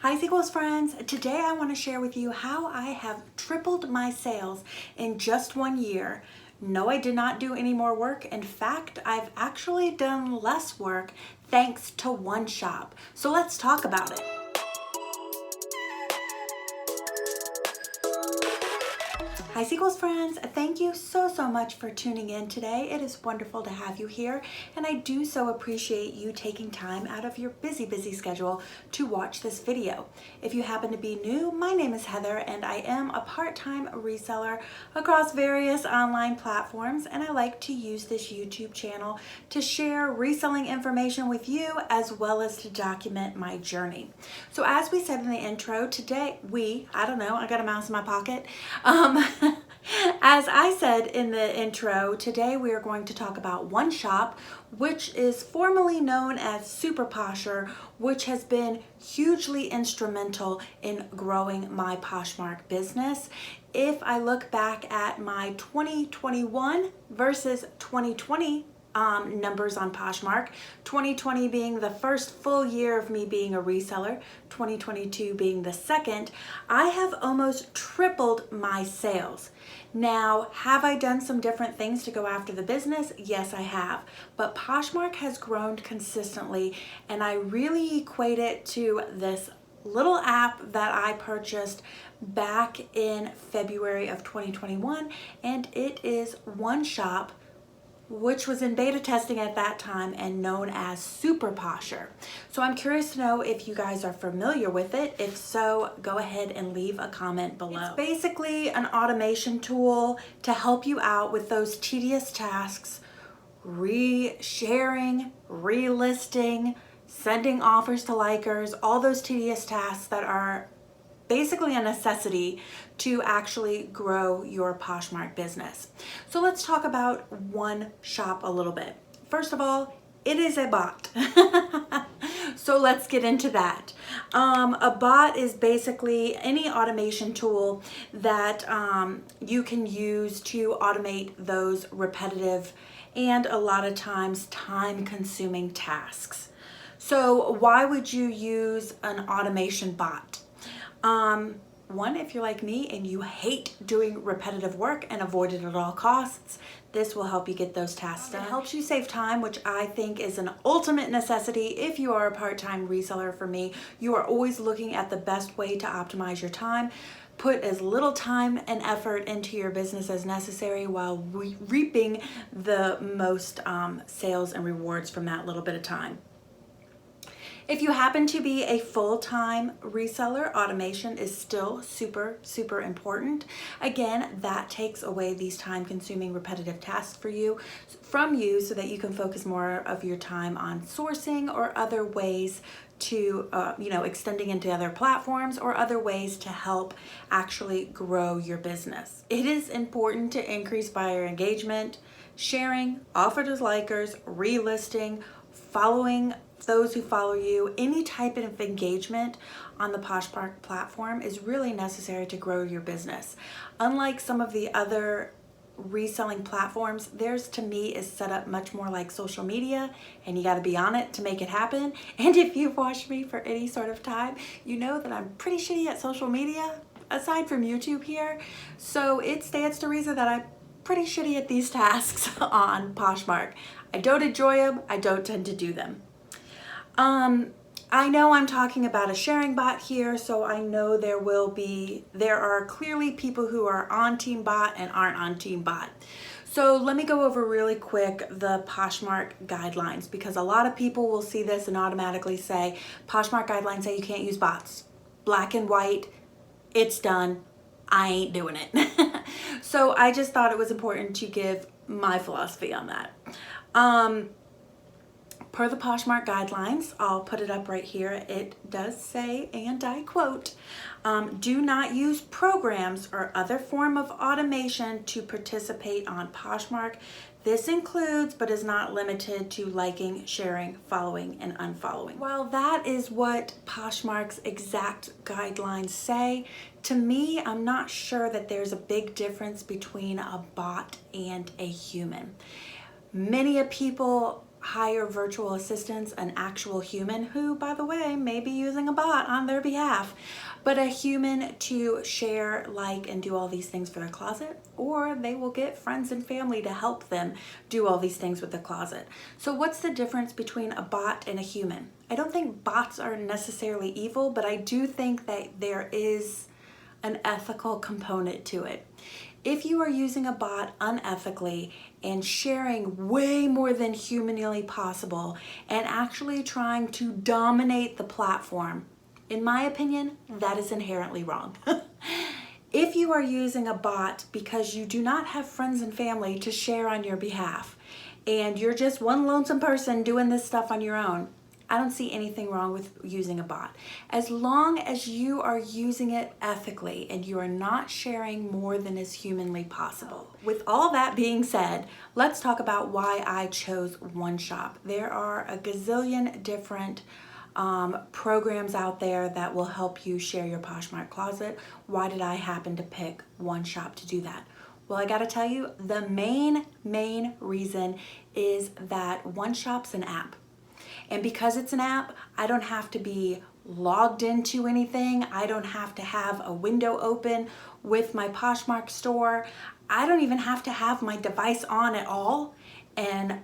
Hi Sequels friends, today I want to share with you how I have tripled my sales in just 1 year. No, I did not do any more work. In fact, I've actually done less work thanks to OneShop. So let's talk about it. Hi Sequels friends, thank you so much for tuning in today. It is wonderful to have you here, and I do so appreciate you taking time out of your busy schedule to watch this video. If you happen to be new, my name is Heather and I am a part-time reseller across various online platforms, and I like to use this YouTube channel to share reselling information with you as well as to document my journey. So as we said in the intro, today I got a mouse in my pocket. As I said in the intro, today we are going to talk about OneShop, which is formerly known as Super Posher, which has been hugely instrumental in growing my Poshmark business. If I look back at my 2021 versus 2020 numbers on Poshmark, 2020 being the first full year of me being a reseller, 2022 being the second, I have almost tripled my sales. Now, have I done some different things to go after the business? Yes, I have. But Poshmark has grown consistently, and I really equate it to this little app that I purchased back in February of 2021, and it is OneShop, which was in beta testing at that time and known as Super Posher. So I'm curious to know if you guys are familiar with it. If so, go ahead and leave a comment below. It's basically an automation tool to help you out with those tedious tasks, sharing, relisting, sending offers to likers, all those tedious tasks that are basically a necessity to actually grow your Poshmark business. So let's talk about OneShop a little bit. First of all, it is a bot. So let's get into that. A bot is basically any automation tool that you can use to automate those repetitive and a lot of times time-consuming tasks. So why would you use an automation bot? One, if you're like me and you hate doing repetitive work and avoid it at all costs, this will help you get those tasks done. It helps you save time, which I think is an ultimate necessity if you are a part-time reseller. For me, you are always looking at the best way to optimize your time. Put as little time and effort into your business as necessary while reaping the most sales and rewards from that little bit of time. If you happen to be a full-time reseller, automation is still super important. Again, that takes away these time-consuming repetitive tasks from you so that you can focus more of your time on sourcing or other ways to, extending into other platforms or other ways to help actually grow your business. It is important to increase buyer engagement, sharing, offer to likers, relisting, following those who follow you. Any type of engagement on the Poshmark platform is really necessary to grow your business. Unlike some of the other reselling platforms, theirs to me is set up much more like social media, and you got to be on it to make it happen. And if you've watched me for any sort of time, you know that I'm pretty shitty at social media, aside from YouTube here. So it stands to reason that I'm pretty shitty at these tasks on Poshmark. I don't enjoy them. I don't tend to do them. I know I'm talking about a sharing bot here, so I know there are clearly people who are on Team Bot and aren't on Team Bot. So let me go over really quick the Poshmark Guidelines, because a lot of people will see this and automatically say, Poshmark Guidelines say you can't use bots. Black and white, it's done. I ain't doing it. So I just thought it was important to give my philosophy on that. Per the Poshmark Guidelines, I'll put it up right here, it does say, and I quote, do not use programs or other form of automation to participate on Poshmark. This includes, but is not limited to, liking, sharing, following, and unfollowing. While that is what Poshmark's exact guidelines say, to me, I'm not sure that there's a big difference between a bot and a human. Many people hire virtual assistants, an actual human who, by the way, may be using a bot on their behalf, but a human to share, like, and do all these things for their closet, or they will get friends and family to help them do all these things with the closet. So what's the difference between a bot and a human? I don't think bots are necessarily evil, but I do think that there is an ethical component to it. If you are using a bot unethically and sharing way more than humanly possible and actually trying to dominate the platform, in my opinion, that is inherently wrong. If you are using a bot because you do not have friends and family to share on your behalf, and you're just one lonesome person doing this stuff on your own, I don't see anything wrong with using a bot. As long as you are using it ethically and you are not sharing more than is humanly possible. With all that being said, let's talk about why I chose OneShop. There are a gazillion different programs out there that will help you share your Poshmark closet. Why did I happen to pick OneShop to do that? Well, I gotta tell you, the main reason is that OneShop's an app. And because it's an app, I don't have to be logged into anything. I don't have to have a window open with my Poshmark store. I don't even have to have my device on at all. And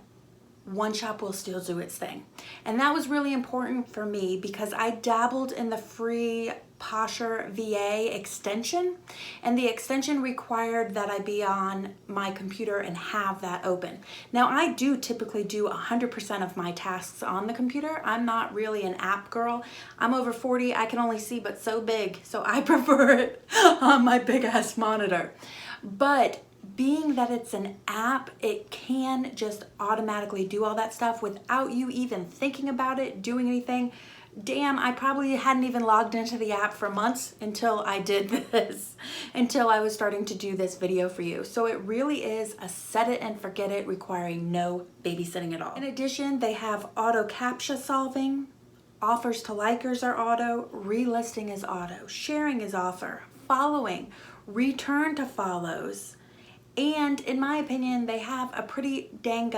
OneShop will still do its thing. And that was really important for me because I dabbled in the free Posher VA extension, and the extension required that I be on my computer and have that open. Now, I do typically do 100% of my tasks on the computer. I'm not really an app girl. I'm over 40, I can only see but so big, so I prefer it on my big ass monitor. But being that it's an app, it can just automatically do all that stuff without you even thinking about it, doing anything. Damn, I probably hadn't even logged into the app for months until I did this, until I was starting to do this video for you. So it really is a set it and forget it, requiring no babysitting at all. In addition, they have auto CAPTCHA solving, offers to likers are auto, relisting is auto, sharing is offer, following, return to follows. And in my opinion, they have a pretty dang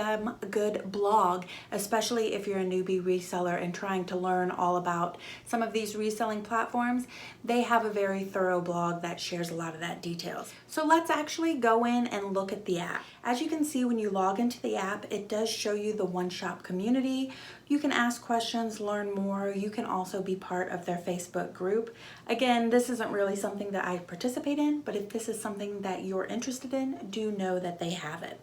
good blog, especially if you're a newbie reseller and trying to learn all about some of these reselling platforms. They have a very thorough blog that shares a lot of that details. So let's actually go in and look at the app. As you can see, when you log into the app, it does show you the OneShop community. You can ask questions, learn more. You can also be part of their Facebook group. Again, this isn't really something that I participate in, but if this is something that you're interested in, do know that they have it.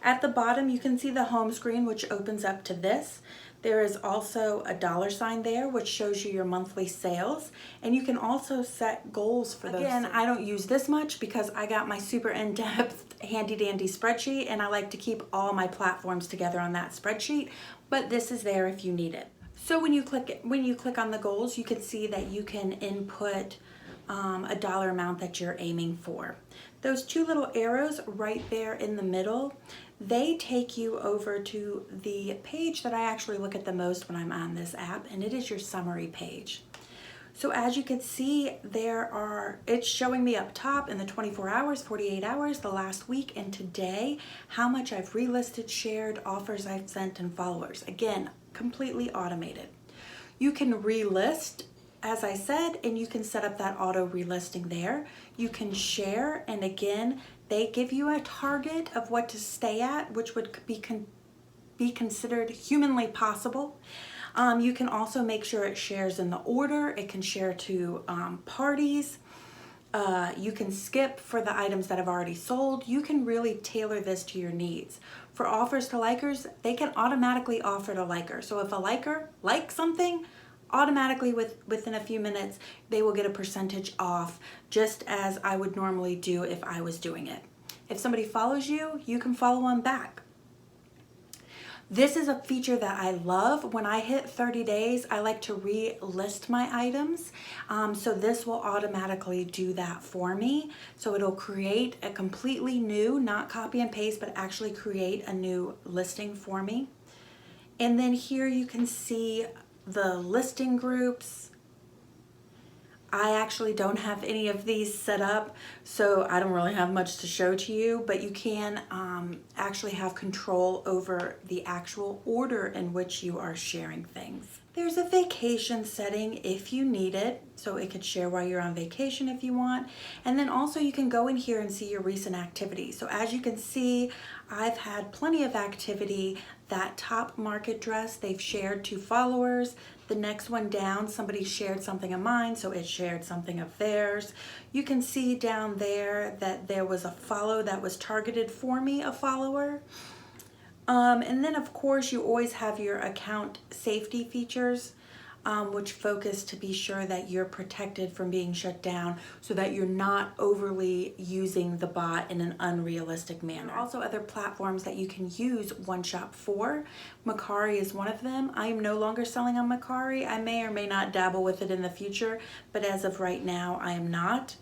At the bottom, you can see the home screen, which opens up to this. There is also a $sign there, which shows you your monthly sales. And you can also set goals for those. Again, I don't use this much because I got my super in-depth handy dandy spreadsheet, and I like to keep all my platforms together on that spreadsheet, but this is there if you need it. So when you click on the goals, you can see that you can input a dollar amount that you're aiming for. Those two little arrows right there in the middle, they take you over to the page that I actually look at the most when I'm on this app, and it is your summary page. So as you can see, it's showing me up top in the 24 hours, 48 hours, the last week, and today, how much I've relisted, shared, offers I've sent, and followers. Again, completely automated. You can relist, as I said, and you can set up that auto relisting there. You can share, and again, they give you a target of what to stay at, which would be considered humanly possible. You can also make sure it shares in the order. It can share to parties. You can skip for the items that have already sold. You can really tailor this to your needs. For offers to likers, they can automatically offer to liker. So if a liker likes something, automatically within a few minutes, they will get a percentage off, just as I would normally do if I was doing it. If somebody follows you, you can follow them back. This is a feature that I love. When I hit 30 days, I like to relist my items. So this will automatically do that for me. So it'll create a completely new, not copy and paste, but actually create a new listing for me. And then here you can see the listing groups. I actually don't have any of these set up, so I don't really have much to show to you, but you can actually have control over the actual order in which you are sharing things. There's a vacation setting if you need it, so it could share while you're on vacation if you want. And then also you can go in here and see your recent activity. So as you can see, I've had plenty of activity. That top market dress, they've shared to followers. The next one down, somebody shared something of mine, so it shared something of theirs. You can see down there that there was a follow that was targeted for me, a follower. And then of course you always have your account safety features, which focus to be sure that you're protected from being shut down so that you're not overly using the bot in an unrealistic manner. There are also other platforms that you can use OneShop for. Mercari is one of them. I am no longer selling on Mercari. I may or may not dabble with it in the future, but as of right now, I am not.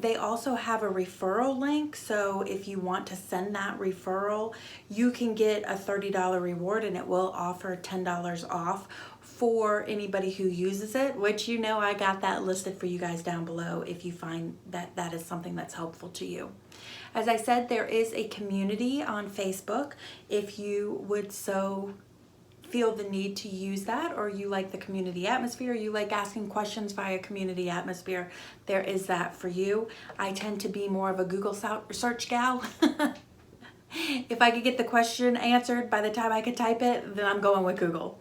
They also have a referral link, so if you want to send that referral, you can get a $30 reward and it will offer $10 off for anybody who uses it, which you know I got that listed for you guys down below if you find that that is something that's helpful to you. As I said, there is a community on Facebook if you would so feel the need to use that, or you like the community atmosphere, you like asking questions via community atmosphere, there is that for you. I tend to be more of a Google search gal. If I could get the question answered by the time I could type it, then I'm going with Google.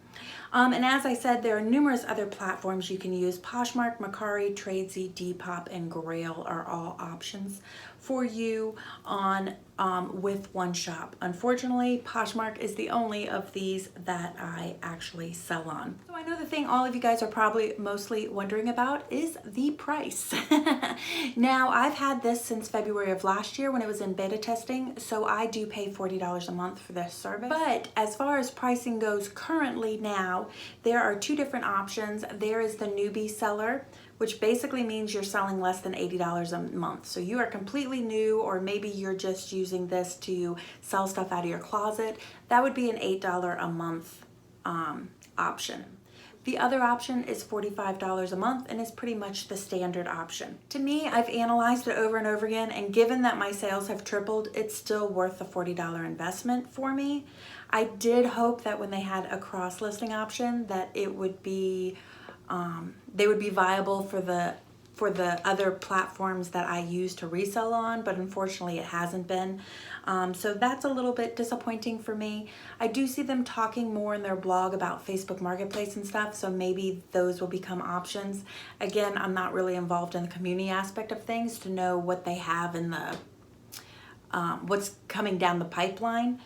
And as I said, there are numerous other platforms you can use. Poshmark, Mercari, Tradesy, Depop, and Grail are all options for you on with OneShop. Unfortunately, Poshmark is the only of these that I actually sell on. So I know the thing all of you guys are probably mostly wondering about is the price. Now, I've had this since February of last year when it was in beta testing, so I do pay $40 a month for this service. But as far as pricing goes currently now, there are two different options. There is the newbie seller, which basically means you're selling less than $80 a month. So you are completely new, or maybe you're just using this to sell stuff out of your closet. That would be an $8 a month option. The other option is $45 a month and is pretty much the standard option. To me, I've analyzed it over and over again, and given that my sales have tripled, it's still worth the $40 investment for me. I did hope that when they had a cross-listing option that it would be they would be viable for the other platforms that I use to resell on, but unfortunately it hasn't been. So that's a little bit disappointing for me. I do see them talking more in their blog about Facebook Marketplace and stuff, so maybe those will become options. Again, I'm not really involved in the community aspect of things to know what they have in the what's coming down the pipeline.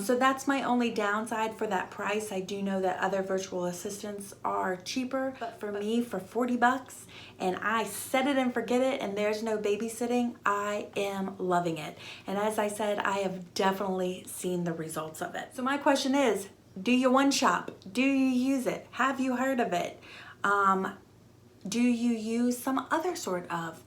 So that's my only downside for that price. I do know that other virtual assistants are cheaper, but for me, for 40 bucks, and I set it and forget it, and there's no babysitting, I am loving it. And as I said, I have definitely seen the results of it. So my question is, do you OneShop? Do you use it? Have you heard of it? Do you use some other sort of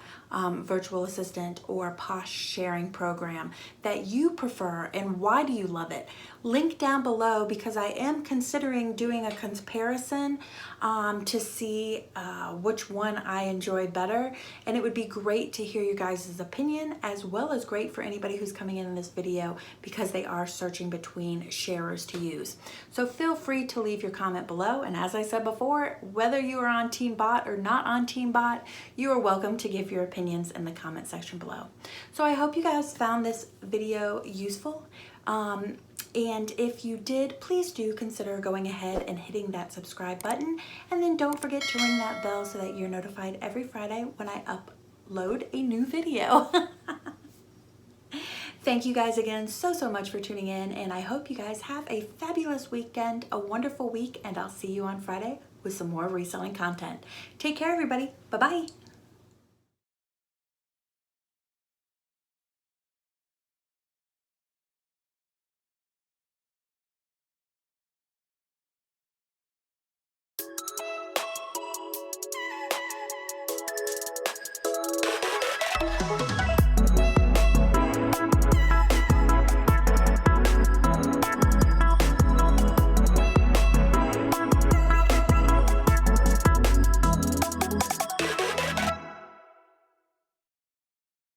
virtual assistant or Posh sharing program that you prefer, and why do you love it? Link down below, because I am considering doing a comparison to see which one I enjoyed better, and it would be great to hear you guys' opinion, as well as great for anybody who's coming in this video because they are searching between sharers to use. So feel free to leave your comment below, and as I said before, whether you are on Team Bot or not on Team Bot, you are welcome to give your opinions in the comment section below. So I hope you guys found this video useful. And if you did, please do consider going ahead and hitting that subscribe button, and then don't forget to ring that bell so that you're notified every Friday when I upload a new video. Thank you guys again so much for tuning in, and I hope you guys have a fabulous weekend, a wonderful week, and I'll see you on Friday with some more reselling content. Take care, everybody. Bye-bye.